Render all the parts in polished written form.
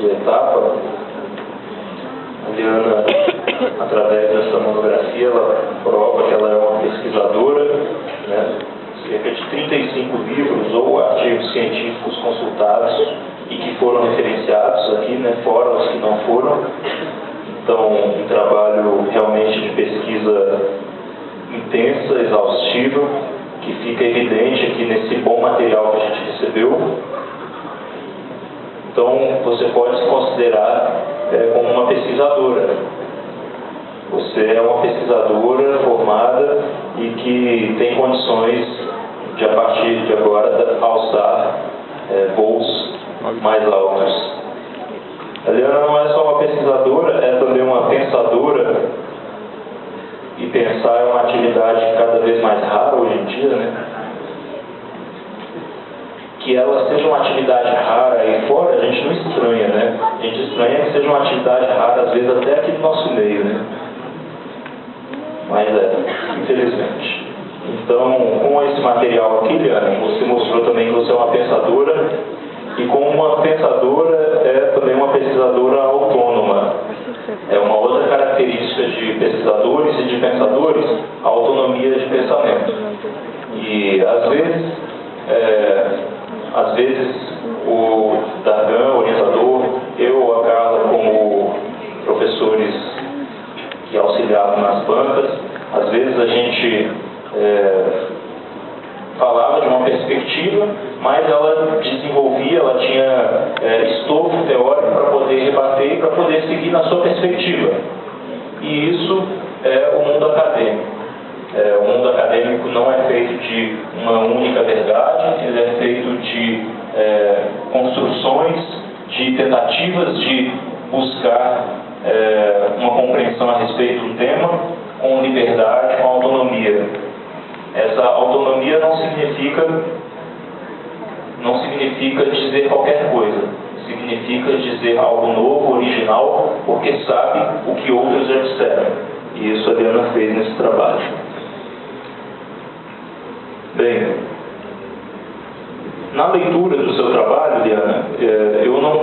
sua etapa. A Liana, através dessa monografia, ela prova que ela é uma pesquisadora, né? Cerca de 35 livros ou artigos científicos consultados e que foram referenciados aqui, né? Fora os que não foram. Então, um trabalho realmente de pesquisa intensa, exaustiva, que fica evidente aqui nesse bom material que a gente recebeu. Então, você pode se considerar como uma pesquisadora. Você é uma pesquisadora formada e que tem condições de, a partir de agora, alçar voos mais altos. A Liana não é só uma pesquisadora, é também uma pensadora, e pensar é uma atividade cada vez mais rara hoje em dia, né? Que ela seja uma atividade rara aí fora, a gente não estranha, né? A gente estranha que seja uma atividade rara, às vezes até aqui no nosso meio, né? Mas infelizmente. Então, com esse material aqui, Liana, você mostrou também que você é uma pensadora, e como uma pensadora, é também uma pesquisadora autônoma. É uma outra característica de pesquisadores e de pensadores, a autonomia de pensamento. E, às vezes o Dargan, o orientador, eu ou a Carla, como professores que auxiliavam nas bancas, às vezes a gente falava de uma perspectiva, mas ela desenvolvia, ela tinha estofo teórico para poder rebater e para poder seguir na sua perspectiva. E isso é o mundo acadêmico. O mundo acadêmico não é feito de uma única verdade, ele é feito de construções, de tentativas de buscar uma compreensão a respeito do tema com liberdade, com autonomia. Essa autonomia não significa dizer qualquer coisa, significa dizer algo novo, original, porque sabe o que outros já disseram. E isso a Liana fez nesse trabalho. Bem, na leitura do seu trabalho, Liana, eu não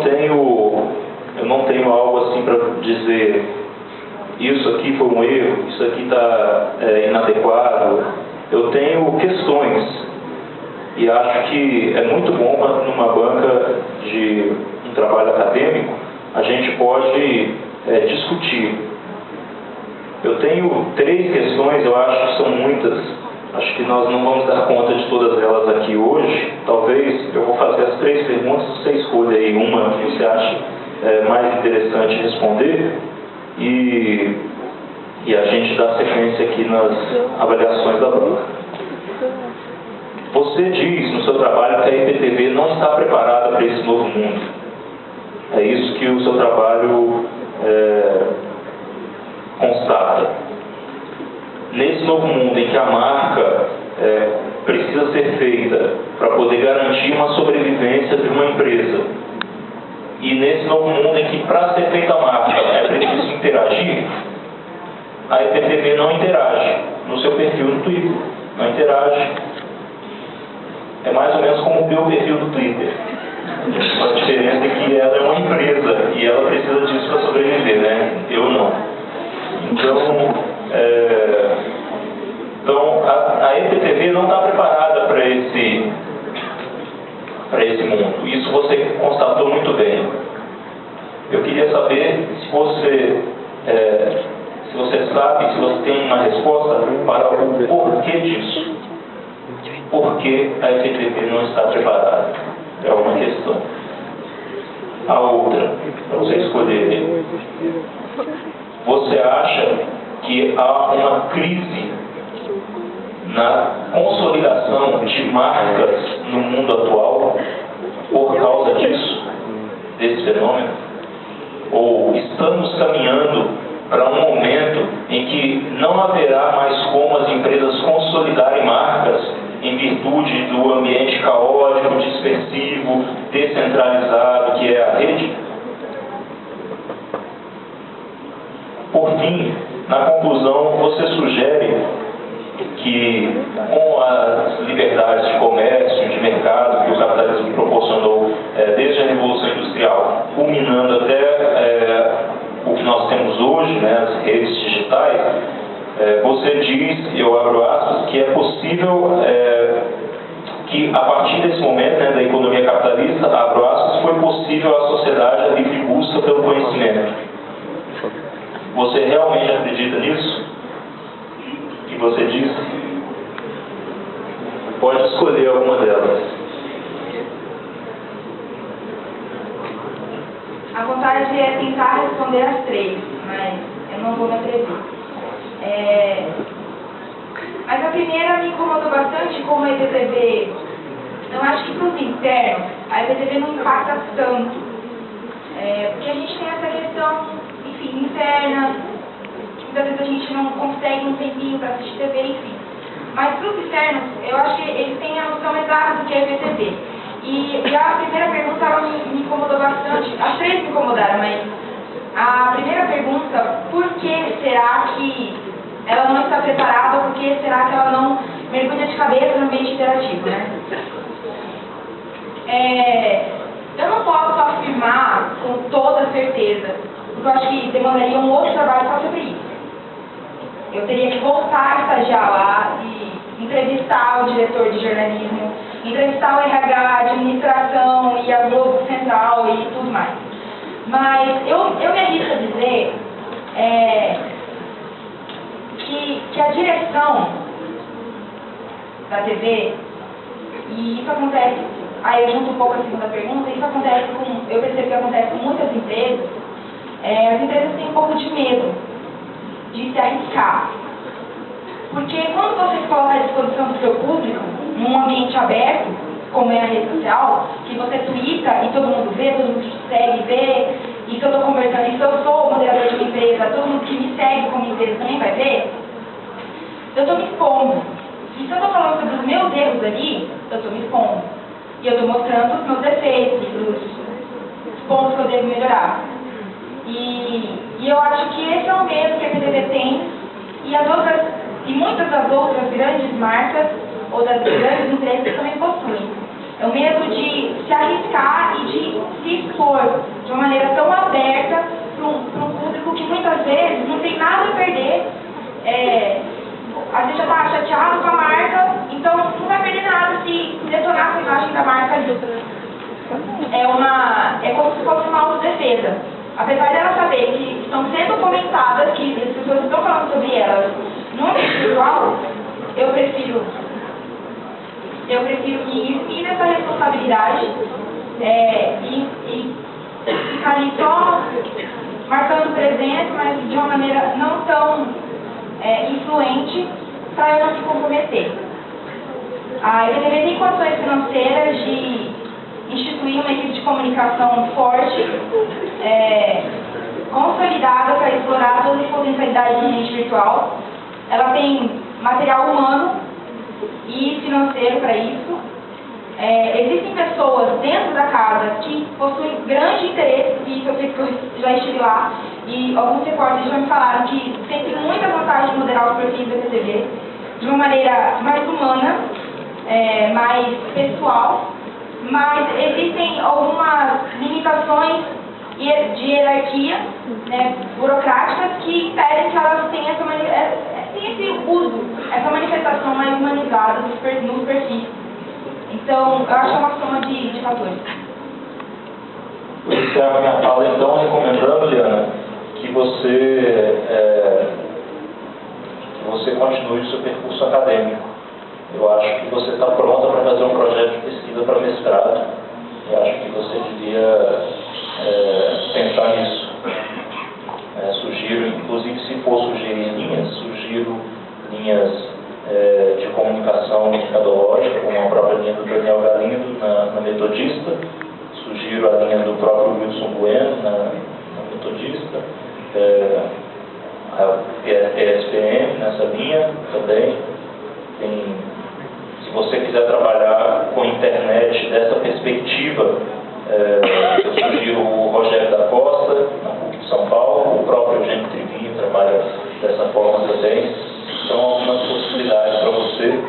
tenho algo assim para dizer isso aqui foi um erro, isso aqui está inadequado. Eu tenho questões e acho que é muito bom quando numa banca de um trabalho acadêmico a gente pode discutir. Eu tenho 3 questões, eu acho que são muitas. Acho que nós não vamos dar conta de todas elas aqui hoje. Talvez eu vou fazer as 3 perguntas, você escolha aí uma que você acha mais interessante responder e a gente dá sequência aqui nas avaliações da banca. Você diz no seu trabalho que a EPTV não está preparada para esse novo mundo. É isso que o seu trabalho constata. Nesse novo mundo em que a marca precisa ser feita para poder garantir uma sobrevivência de uma empresa, e nesse novo mundo em que para ser feita a marca é preciso interagir, a EPTV não interage no seu perfil no Twitter, não interage. É mais ou menos como o meu perfil do Twitter. A diferença é que ela é uma empresa e ela precisa disso para sobreviver, né? Eu não. Então a EPTV não está preparada para esse mundo. Isso você constatou muito bem. Eu queria saber se você sabe, se você tem uma resposta para o porquê disso. Por que a EPTV não está preparada? É uma questão. A outra, para você escolher. Você acha que há uma crise na consolidação de marcas no mundo atual por causa disso, desse fenômeno? Ou estamos caminhando para um momento em que não haverá mais como as empresas consolidarem marcas em virtude do ambiente caótico, dispersivo, descentralizado que é a rede? Por fim, na conclusão, você sugere que com as liberdades de comércio, de mercado que o capitalismo proporcionou desde a Revolução Industrial, culminando redes digitais, você diz, eu abro aspas, que é possível, que a partir desse momento, né, da economia capitalista, abro aspas, foi possível à sociedade a livre busca pelo conhecimento. Você realmente acredita nisso? Que você diz? Pode escolher alguma delas. A vontade é tentar responder as três, mas eu não vou me atrever. Mas a primeira me incomodou bastante como a EPTB. Eu acho que para os internos, a EPTB não impacta tanto. Porque a gente tem essa questão, enfim, interna, que muitas vezes a gente não consegue um tempinho para assistir TV, enfim. Mas para os externos, eu acho que eles têm a noção exata do que é EPTB. E a primeira pergunta ela me incomodou bastante. As três me incomodaram, mas a primeira pergunta, por que será que ela não está preparada, por que será que ela não mergulha de cabeça no ambiente interativo, né? Eu não posso afirmar com toda certeza, porque eu acho que demandaria um outro trabalho só sobre isso. Eu teria que voltar a estagiar lá e entrevistar o diretor de jornalismo, entrevistar o RH, a administração e a Globo Central e tudo mais. Mas eu me arrisco a dizer que a direção da TV, e isso acontece, aí eu junto um pouco a segunda pergunta, isso acontece eu percebo que acontece com muitas empresas, as empresas têm um pouco de medo de se arriscar. Porque quando você se coloca à disposição do seu público, num ambiente aberto, como é a rede social, que você twitta e todo mundo vê, todo mundo te segue, vê, e se eu estou conversando, e se eu sou moderador de uma empresa, todo mundo que me segue como empresa também vai ver, eu estou me expondo. E se eu estou falando sobre os meus erros ali, eu estou me expondo. E eu estou mostrando os meus defeitos, os pontos que eu devo melhorar. E eu acho que esse é o medo que a PTV tem, e muitas das outras grandes marcas ou das grandes empresas também possuem. É o medo de se arriscar e de se expor de uma maneira tão aberta para um público que muitas vezes não tem nada a perder. Às vezes já está chateado com a marca, então não vai perder nada se detonar a imagem da marca ali. É como se fosse uma autodefesa. Apesar delas saberem que estão sendo comentadas, que as pessoas estão falando sobre elas no ambiente virtual, eu prefiro ir nessa responsabilidade e ficar ali só marcando presença, mas de uma maneira não tão influente para eu não me comprometer. A EPTV tem condições financeiras de instituir uma equipe de comunicação forte, consolidada para explorar todas as potencialidades do ambiente virtual. Ela tem material humano e financeiro para isso. Existem pessoas dentro da casa que possuem grande interesse, e eu sei que eu já estive lá, e alguns repórteres já me falaram que sentem muita vontade de moderar os perfis da EPTV de uma maneira mais humana, mais pessoal, mas existem algumas limitações de hierarquia, burocráticas, que impedem que elas tenham esse uso, essa manifestação mais humanizada nos perfis. Então, eu acho que é uma soma de fatores. Eu encerro a minha fala, então, recomendando, Liana, que você continue o seu percurso acadêmico. Eu acho que você está pronta para fazer um projeto de pesquisa para mestrado. Eu acho que você devia pensar nisso. Sugiro, inclusive, se for sugerir linhas, sugiro linhas de comunicação metodológica, como a própria linha do Daniel Galindo na Metodista. Sugiro a linha do próprio Wilson Bueno na Metodista. A ESPM nessa linha também. Se você quiser trabalhar com internet dessa perspectiva, eu sugiro o Rogério da Costa, na PUC de São Paulo, o próprio Eugênio Trivinho trabalha dessa forma também. São algumas possibilidades para você.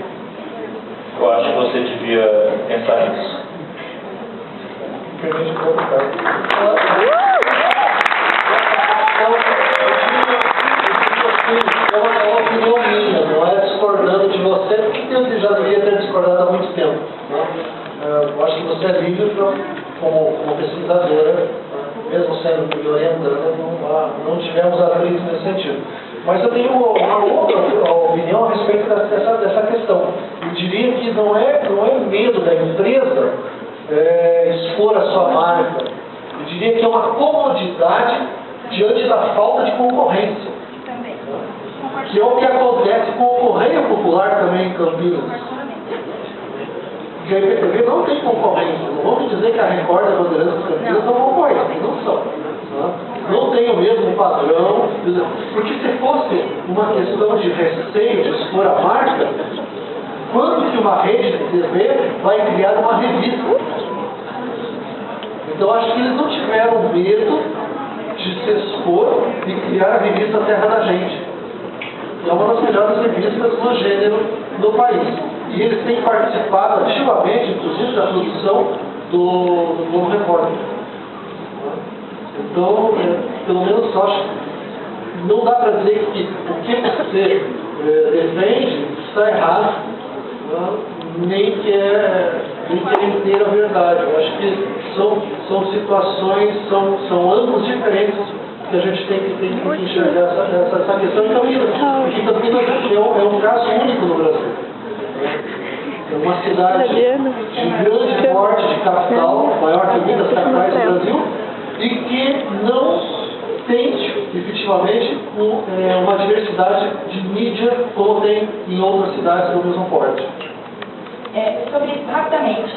Eu acho que você devia pensar nisso. Permite colocar. pesquisadora, mesmo sendo me orientando, não tivemos atritos nesse sentido. Mas eu tenho uma outra opinião a respeito dessa questão. Eu diria que não é medo da empresa expor a sua marca. Eu diria que é uma comodidade diante da falta de concorrência. Também. Que é o que acontece com o Correio Popular também em Campinas. Porque a IPTV não tem concorrência. Não vamos dizer que a Record e a Bandeirantes de Campinas não concorrem, não são. Não tem o mesmo padrão. Porque se fosse uma questão de receio de expor a marca, quando que uma rede de TV vai criar uma revista? Então acho que eles não tiveram medo de se expor e criar a revista Terra da Gente. É uma das melhores revistas do gênero no país. E eles têm participado ativamente, inclusive, da produção do Globo Repórter. Então, pelo menos eu acho que não dá para dizer que o que você defende está errado, nem que é inteira verdade. Eu acho que são situações, são ângulos diferentes que a gente tem que enxergar essa questão. Porque Campinas é um caso único no Brasil. É uma cidade de grande porte de capital, maior que muitas capitais do Brasil, e que não tem, efetivamente, uma diversidade de mídia como tem em outras cidades do mesmo porte. Sobre isso, rapidamente,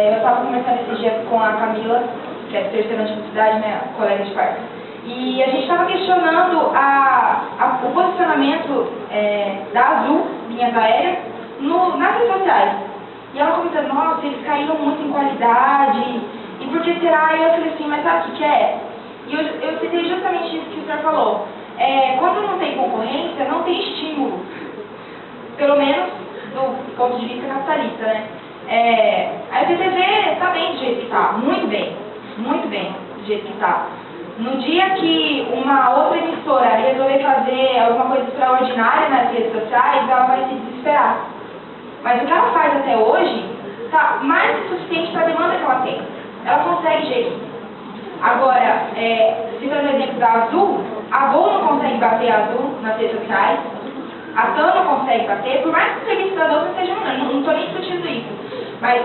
eu estava conversando esses dias com a Camila, que é terceira de publicidade, né, colega de quarto, e a gente estava questionando o posicionamento da Azul, linhas aéreas, nas redes sociais. E ela comentando, nossa, eles caíram muito em qualidade, e por que será? E eu falei assim, mas sabe o que é? E eu citei justamente isso que o senhor falou. Quando não tem concorrência, não tem estímulo. Pelo menos do ponto de vista capitalista, né? A IPTV está bem do jeito que está, muito bem do jeito que está. No dia que uma outra emissora resolver fazer alguma coisa extraordinária nas redes sociais, ela vai se desesperar. Mas o que ela faz até hoje está mais que suficiente para a demanda que ela tem. Ela consegue gerir. Agora, citando o exemplo da Azul, a Gol não consegue bater a Azul nas redes sociais, a TAM não consegue bater, por mais que o serviço da Azul não seja não estou nem discutindo isso. Mas,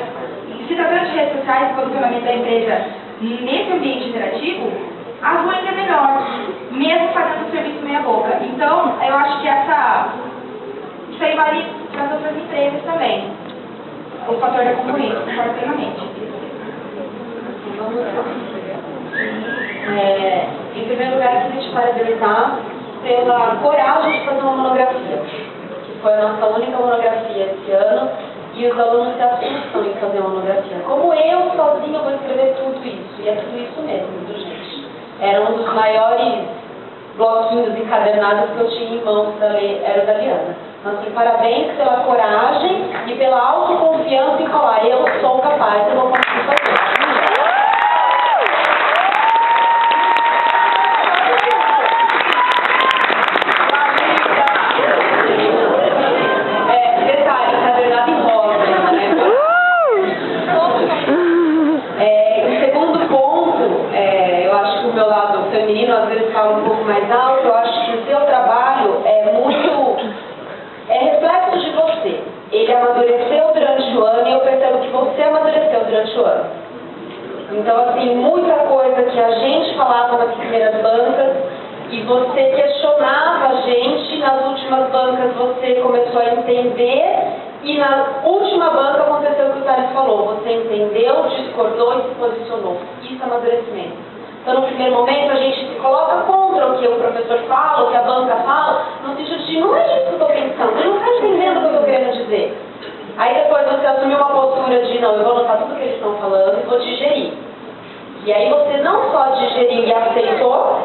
se tratando de redes sociais, o posicionamento da empresa nesse ambiente interativo, a Azul ainda é melhor, mesmo fazendo o serviço meia boca. Então, eu acho que isso aí vale para as outras empresas também. O fator da concorrência, concordo plenamente. Em primeiro lugar, eu queria te parabenizar pela coragem de fazer uma monografia, que foi a nossa única monografia esse ano, e os alunos se assustam em fazer uma monografia. Como eu sozinha vou escrever tudo isso, e é tudo isso mesmo, viu, gente? Era um dos maiores bloquinhos encadernados que eu tinha em mãos para ler, era o da Liana. Então, assim, parabéns pela coragem e pela autoconfiança em falar, eu sou capaz, eu vou conseguir fazer. Às vezes fala um pouco mais alto, eu acho que o seu trabalho é reflexo de você. Ele amadureceu durante o ano e eu percebo que você amadureceu durante o ano. Então, assim, muita coisa que a gente falava nas primeiras bancas e você questionava a gente, nas últimas bancas você começou a entender e na última banca aconteceu o que o Thales falou. Você entendeu, discordou e se posicionou. Isso é amadurecimento. Então, no primeiro momento, a gente se coloca contra o que o professor fala, o que a banca fala, no sentido de, não é isso que eu estou pensando, ele não está entendendo o que eu estou querendo dizer. Aí depois você assume uma postura de, não, eu vou anotar tudo que eles estão falando e vou digerir. E aí você não só digeriu e aceitou,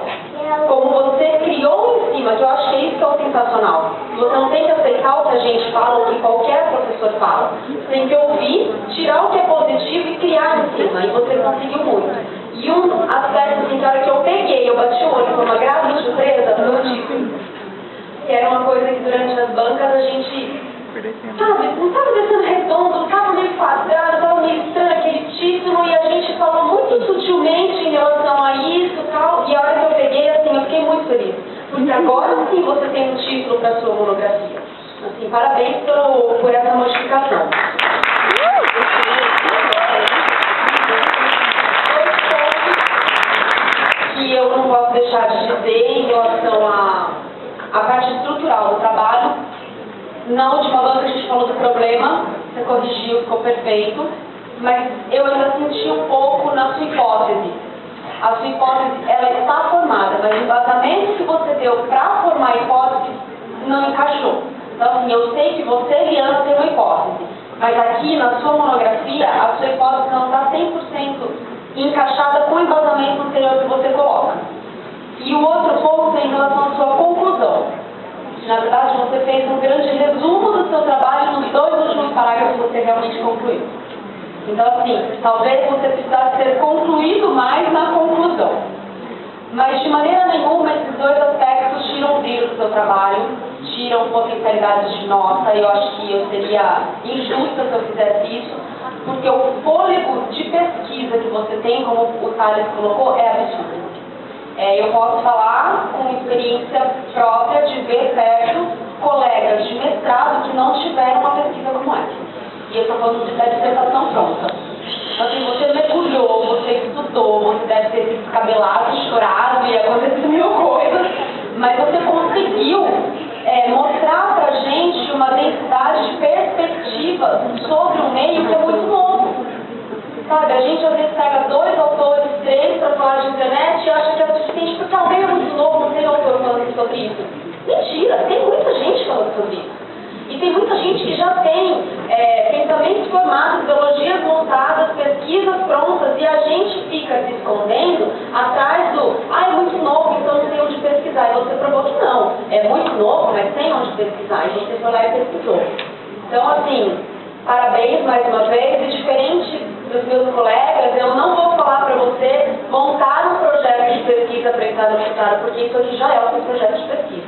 como você criou em cima, que eu acho que isso que é o sensacional. Você não tem que aceitar o que a gente fala, o que qualquer professor fala. Você tem que ouvir, tirar o que é positivo e criar em cima, e você conseguiu muito. E um aspecto assim, que a hora que eu peguei, eu bati o olho com uma grave de surpresa, foi o título. Que era uma coisa que durante as bancas a gente, sabe, não estava descendo redondo, não estava meio quadrado, estava meio estranho aquele título, e a gente falou muito sutilmente em relação a isso e tal, e a hora que eu peguei, assim, eu fiquei muito feliz. Porque agora sim você tem um título para sua monografia. Assim, parabéns por essa modificação. Que eu não posso deixar de dizer em relação à parte estrutural do trabalho. Na última vez que a gente falou do problema, você corrigiu, ficou perfeito, mas eu ainda senti um pouco na sua hipótese. A sua hipótese, ela está formada, mas o embasamento que você deu para formar a hipótese não encaixou. Então, assim, eu sei que você, Eliana, tem uma hipótese, mas aqui na sua monografia, a sua hipótese não está 100% encaixada com o embasamento anterior que você coloca. E o outro ponto é em relação à sua conclusão. Na verdade, você fez um grande resumo do seu trabalho nos 2 últimos parágrafos que você realmente concluiu. Então, assim, talvez você precisasse ter concluído mais na conclusão. Mas, de maneira nenhuma, esses 2 aspectos tiram o brilho do seu trabalho, tiram potencialidades de nota. Eu acho que eu seria injusta se eu fizesse isso, porque o fôlego de pesquisa que você tem, como o Thales colocou, é absurdo. Eu posso falar com experiência própria de ver perto colegas de mestrado que não tiveram uma pesquisa como essa. E eu estou falando da dissertação pronta. Assim, você mergulhou, você estudou, você deve ter se descabelado, chorado e acontecido mil coisas, mas você conseguiu mostrar pra gente uma densidade de perspectivas sobre um meio que é muito novo. Sabe, a gente às vezes pega 2 autores, 3 para falar de internet e acha que é suficiente porque alguém é muito novo, não tem autor falando sobre isso. Mentira, tem muita gente falando sobre isso. E tem muita gente que já tem pensamentos formados, ideologias montadas, pesquisas prontas, e a gente fica se escondendo atrás do é muito novo, então não tem onde pesquisar. E você provou que não. É muito novo, mas tem onde pesquisar. E a gente foi lá e pesquisou. Então, assim, parabéns mais uma vez. E diferente dos meus colegas, eu não vou falar para você montar um projeto de pesquisa para entrar no mestrado, porque isso aqui já é o seu projeto de pesquisa.